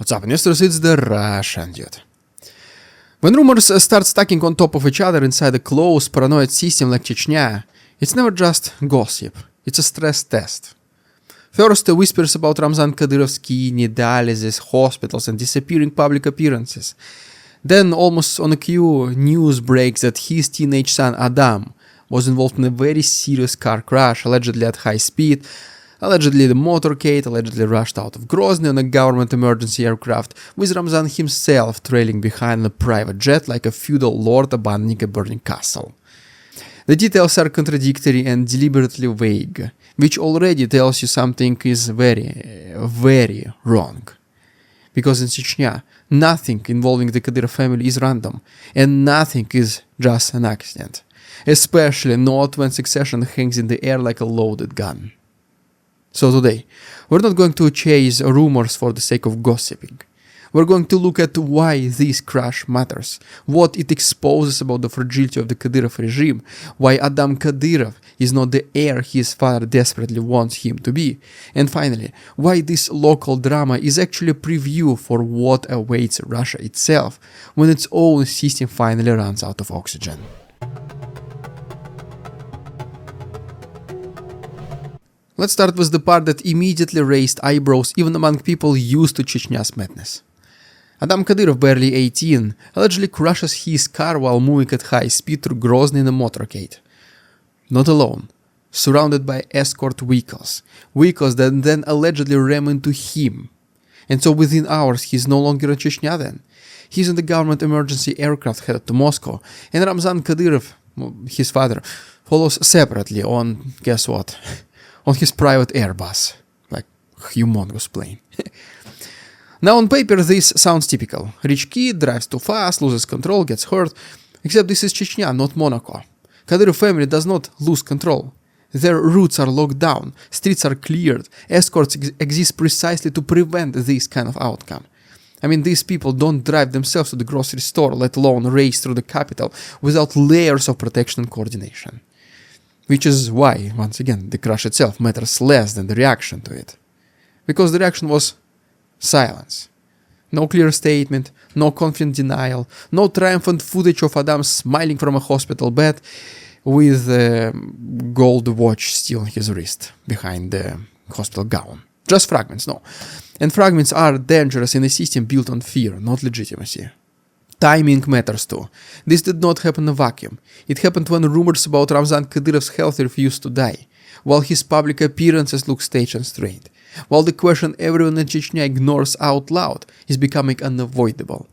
What's up, investors? It's the Russian dude. When rumors start stacking on top of each other inside a closed, paranoid system like Chechnya, it's never just gossip, it's a stress test. First, whispers about Ramzan Kadyrov's kidney, dialysis, hospitals, and disappearing public appearances. Then, almost on a cue, news breaks that his teenage son Adam was involved in a very serious car crash, allegedly at high speed. Allegedly the motorcade allegedly rushed out of Grozny on a government emergency aircraft, with Ramzan himself trailing behind in a private jet like a feudal lord abandoning a burning castle. The details are contradictory and deliberately vague, which already tells you something is very, very wrong. Because in Chechnya, nothing involving the Kadyrov family is random, and nothing is just an accident. Especially not when succession hangs in the air like a loaded gun. So today, we're not going to chase rumors for the sake of gossiping. We're going to look at why this crash matters, what it exposes about the fragility of the Kadyrov regime, why Adam Kadyrov is not the heir his father desperately wants him to be, and finally, why this local drama is actually a preview for what awaits Russia itself when its own system finally runs out of oxygen. Let's start with the part that immediately raised eyebrows even among people used to Chechnya's madness. Adam Kadyrov, barely 18, allegedly crashes his car while moving at high speed through Grozny in a motorcade. Not alone, surrounded by escort vehicles that then allegedly ram into him. And so within hours he's no longer in Chechnya then. He's in the government emergency aircraft headed to Moscow, and Ramzan Kadyrov, his father, follows separately on, guess what? On his private Airbus, like humongous plane. Now on paper this sounds typical. Rich kid drives too fast, loses control, gets hurt. Except this is Chechnya, not Monaco. Kadyrov family does not lose control. Their routes are locked down, streets are cleared, escorts exist precisely to prevent this kind of outcome. I mean, these people don't drive themselves to the grocery store, let alone race through the capital without layers of protection and coordination. Which is why, once again, the crash itself matters less than the reaction to it. Because the reaction was silence. No clear statement, no confident denial, no triumphant footage of Adam smiling from a hospital bed with a gold watch still on his wrist behind the hospital gown. Just fragments, no. And fragments are dangerous in a system built on fear, not legitimacy. Timing matters too. This did not happen in a vacuum. It happened when rumors about Ramzan Kadyrov's health refused to die, while his public appearances look staged and strained, while the question everyone in Chechnya ignores out loud is becoming unavoidable.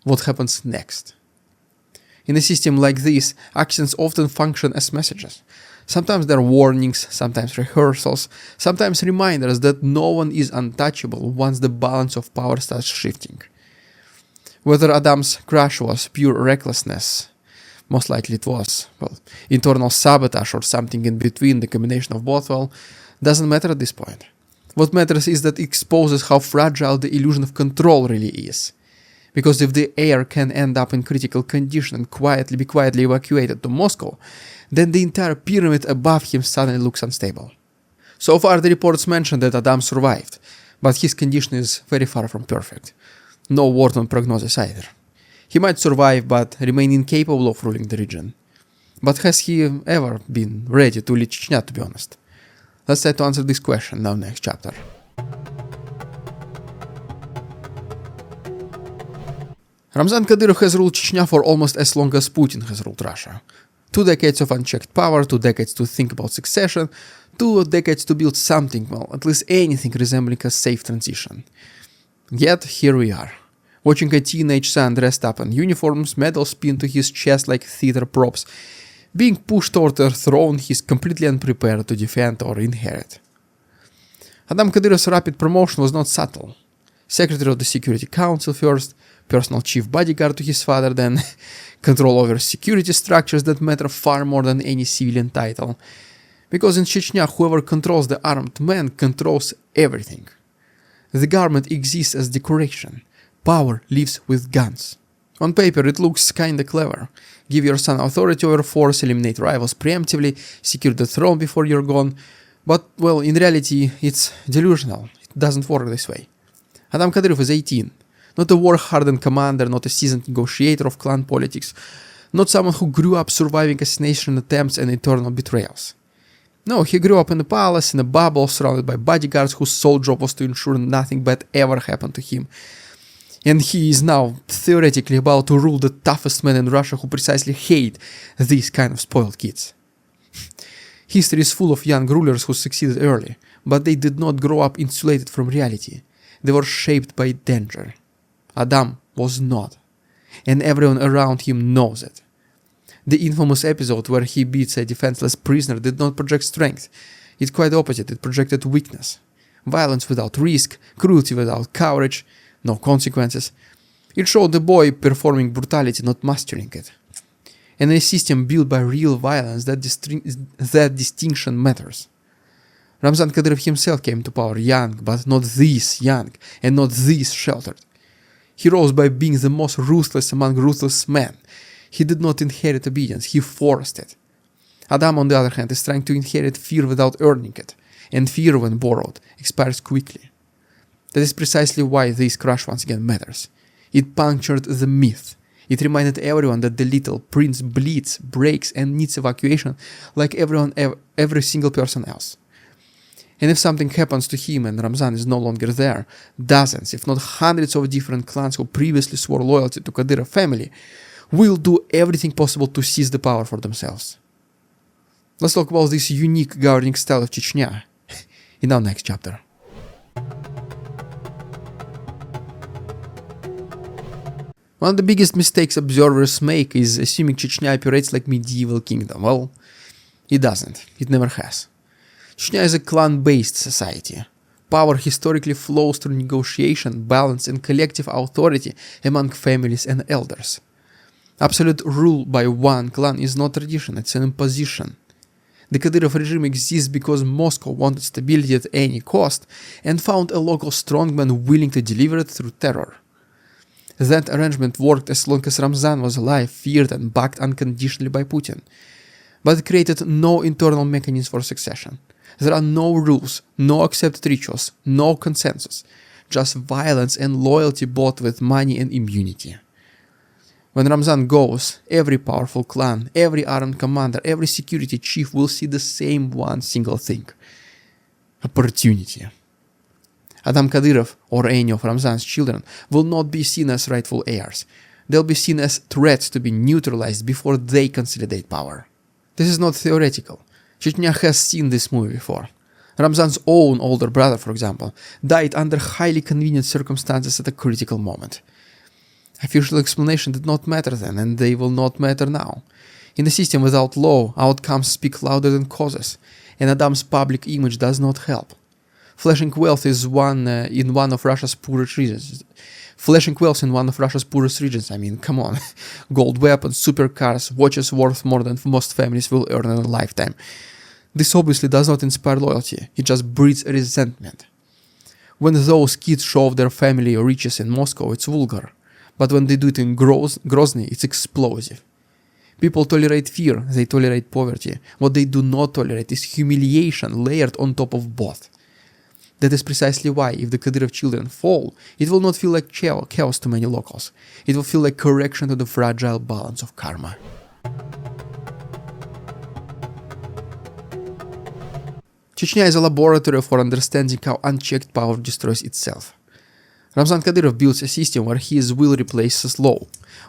What happens next? In a system like this, actions often function as messages. Sometimes they're warnings, sometimes rehearsals, sometimes reminders that no one is untouchable once the balance of power starts shifting. Whether Adam's crash was pure recklessness, most likely it was, internal sabotage or something in between, the combination of both, doesn't matter at this point. What matters is that it exposes how fragile the illusion of control really is. Because if the heir can end up in critical condition and be quietly evacuated to Moscow, then the entire pyramid above him suddenly looks unstable. So far the reports mention that Adam survived, but his condition is very far from perfect. No word on prognosis either. He might survive but remain incapable of ruling the region. But has he ever been ready to lead Chechnya, to be honest? Let's try to answer this question now next chapter. Ramzan Kadyrov has ruled Chechnya for almost as long as Putin has ruled Russia. 2 decades of unchecked power, 2 decades to think about succession, 2 decades to build something, at least anything resembling a safe transition. Yet here we are, watching a teenage son dressed up in uniforms, medals pinned to his chest like theater props, being pushed toward a throne he's completely unprepared to defend or inherit. Adam Kadyrov's rapid promotion was not subtle. Secretary of the Security Council first, personal chief bodyguard to his father then, control over security structures that matter far more than any civilian title. Because in Chechnya, whoever controls the armed man controls everything. The government exists as decoration. Power lives with guns. On paper it looks kinda clever. Give your son authority over force, eliminate rivals preemptively, secure the throne before you're gone. But, in reality it's delusional. It doesn't work this way. Adam Kadyrov is 18, not a war-hardened commander, not a seasoned negotiator of clan politics, not someone who grew up surviving assassination attempts and eternal betrayals. No, he grew up in a palace, in a bubble, surrounded by bodyguards whose sole job was to ensure nothing bad ever happened to him. And he is now theoretically about to rule the toughest men in Russia who precisely hate these kind of spoiled kids. History is full of young rulers who succeeded early, but they did not grow up insulated from reality. They were shaped by danger. Adam was not, and everyone around him knows it. The infamous episode where he beats a defenseless prisoner did not project strength. It's quite the opposite, it projected weakness. Violence without risk, cruelty without courage, no consequences. It showed the boy performing brutality, not mastering it. In a system built by real violence, that distinction matters. Ramzan Kadyrov himself came to power young, but not this young, and not this sheltered. He rose by being the most ruthless among ruthless men. He did not inherit obedience, he forced it. Adam, on the other hand, is trying to inherit fear without earning it, and fear, when borrowed, expires quickly. That is precisely why this crash once again matters. It punctured the myth. It reminded everyone that the little prince bleeds, breaks, and needs evacuation like every single person else. And if something happens to him and Ramzan is no longer there, dozens, if not hundreds of different clans who previously swore loyalty to Kadyrov family will do everything possible to seize the power for themselves. Let's talk about this unique governing style of Chechnya in our next chapter. One of the biggest mistakes observers make is assuming Chechnya operates like medieval kingdom. Well, it doesn't. It never has. Chechnya is a clan-based society. Power historically flows through negotiation, balance, and collective authority among families and elders. Absolute rule by one clan is not tradition, it's an imposition. The Kadyrov regime exists because Moscow wanted stability at any cost and found a local strongman willing to deliver it through terror. That arrangement worked as long as Ramzan was alive, feared and backed unconditionally by Putin. But it created no internal mechanism for succession. There are no rules, no accepted rituals, no consensus, just violence and loyalty bought with money and immunity. When Ramzan goes, every powerful clan, every armed commander, every security chief will see the same one single thing: opportunity. Adam Kadyrov or any of Ramzan's children will not be seen as rightful heirs. They'll be seen as threats to be neutralized before they consolidate power. This is not theoretical. Chechnya has seen this movie before. Ramzan's own older brother, for example, died under highly convenient circumstances at a critical moment. Official explanation did not matter then, and they will not matter now. In a system without law, outcomes speak louder than causes, and Adam's public image does not help. Flashing wealth in one of Russia's poorest regions. I mean, come on. Gold weapons, supercars, watches worth more than most families will earn in a lifetime. This obviously does not inspire loyalty, it just breeds resentment. When those kids show off their family riches in Moscow, it's vulgar. But when they do it in Grozny, it's explosive. People tolerate fear, they tolerate poverty. What they do not tolerate is humiliation layered on top of both. That is precisely why, if the Kadyrov children fall, it will not feel like chaos to many locals. It will feel like correction to the fragile balance of karma. Chechnya is a laboratory for understanding how unchecked power destroys itself. Ramzan Kadyrov builds a system where his will replaces law,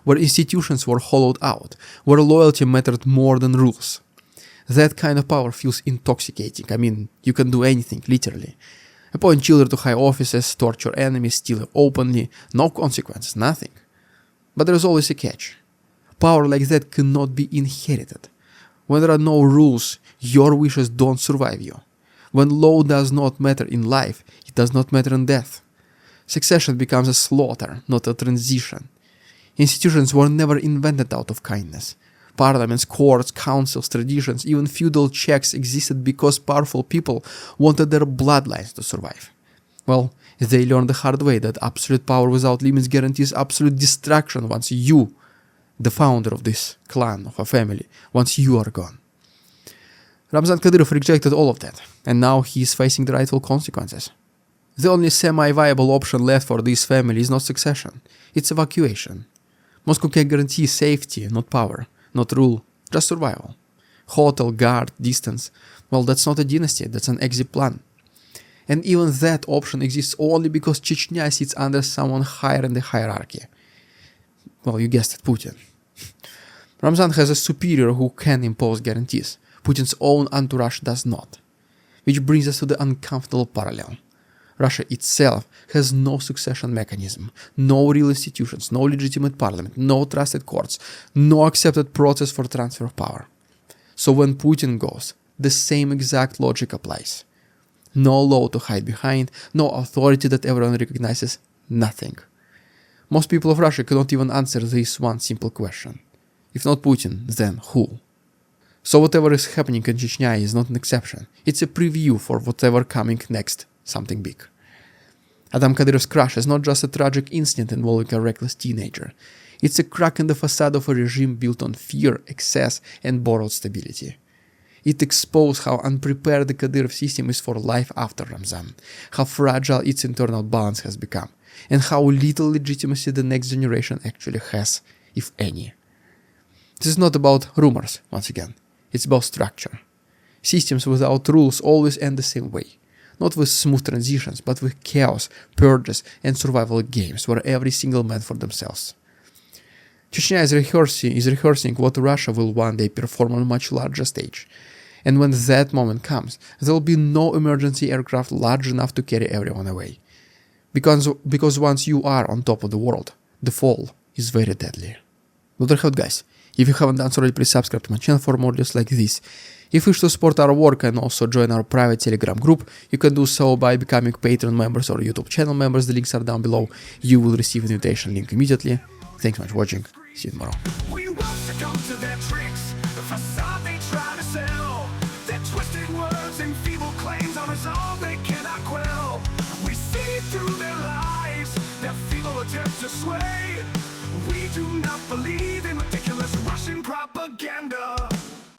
where institutions were hollowed out, where loyalty mattered more than rules. That kind of power feels intoxicating. I mean, you can do anything, literally. Appoint children to high offices, torture enemies, steal openly, no consequences, nothing. But there is always a catch. Power like that cannot be inherited. When there are no rules, your wishes don't survive you. When law does not matter in life, it does not matter in death. Succession becomes a slaughter, not a transition. Institutions were never invented out of kindness. Parliaments, courts, councils, traditions, even feudal checks existed because powerful people wanted their bloodlines to survive. Well, they learned the hard way that absolute power without limits guarantees absolute destruction once you, the founder of this clan, of a family, once you are gone. Ramzan Kadyrov rejected all of that, and now he is facing the rightful consequences. The only semi-viable option left for this family is not succession, it's evacuation. Moscow can guarantee safety, not power, not rule, just survival. Hotel, guard, distance, well, that's not a dynasty, that's an exit plan. And even that option exists only because Chechnya sits under someone higher in the hierarchy. Well, you guessed it, Putin. Ramzan has a superior who can impose guarantees. Putin's own entourage does not. Which brings us to the uncomfortable parallel. Russia itself has no succession mechanism, no real institutions, no legitimate parliament, no trusted courts, no accepted process for transfer of power. So when Putin goes, the same exact logic applies. No law to hide behind, no authority that everyone recognizes, nothing. Most people of Russia cannot even answer this one simple question. If not Putin, then who? So whatever is happening in Chechnya is not an exception. It's a preview for whatever coming next, something big. Adam Kadyrov's crash is not just a tragic incident involving a reckless teenager. It's a crack in the facade of a regime built on fear, excess, and borrowed stability. It exposed how unprepared the Kadyrov system is for life after Ramzan, how fragile its internal balance has become, and how little legitimacy the next generation actually has, if any. This is not about rumors, once again. It's about structure. Systems without rules always end the same way. Not with smooth transitions, but with chaos, purges, and survival games where every single man for themselves. Chechnya is rehearsing what Russia will one day perform on a much larger stage. And when that moment comes, there will be no emergency aircraft large enough to carry everyone away. Because once you are on top of the world, the fall is very deadly. Well, there you have it, guys. If you haven't done so already, please subscribe to my channel for more videos like this. If you wish to support our work and also join our private Telegram group, you can do so by becoming Patreon members or YouTube channel members. The links are down below. You will receive an invitation link immediately. Thanks so much for watching. See you tomorrow. We won't succumb to their tricks, the facade they try to sell. Their twisted words and feeble claims on us all they cannot quell. We see through their lies, their feeble attempts to sway. We do not believe in ridiculous Russian propaganda.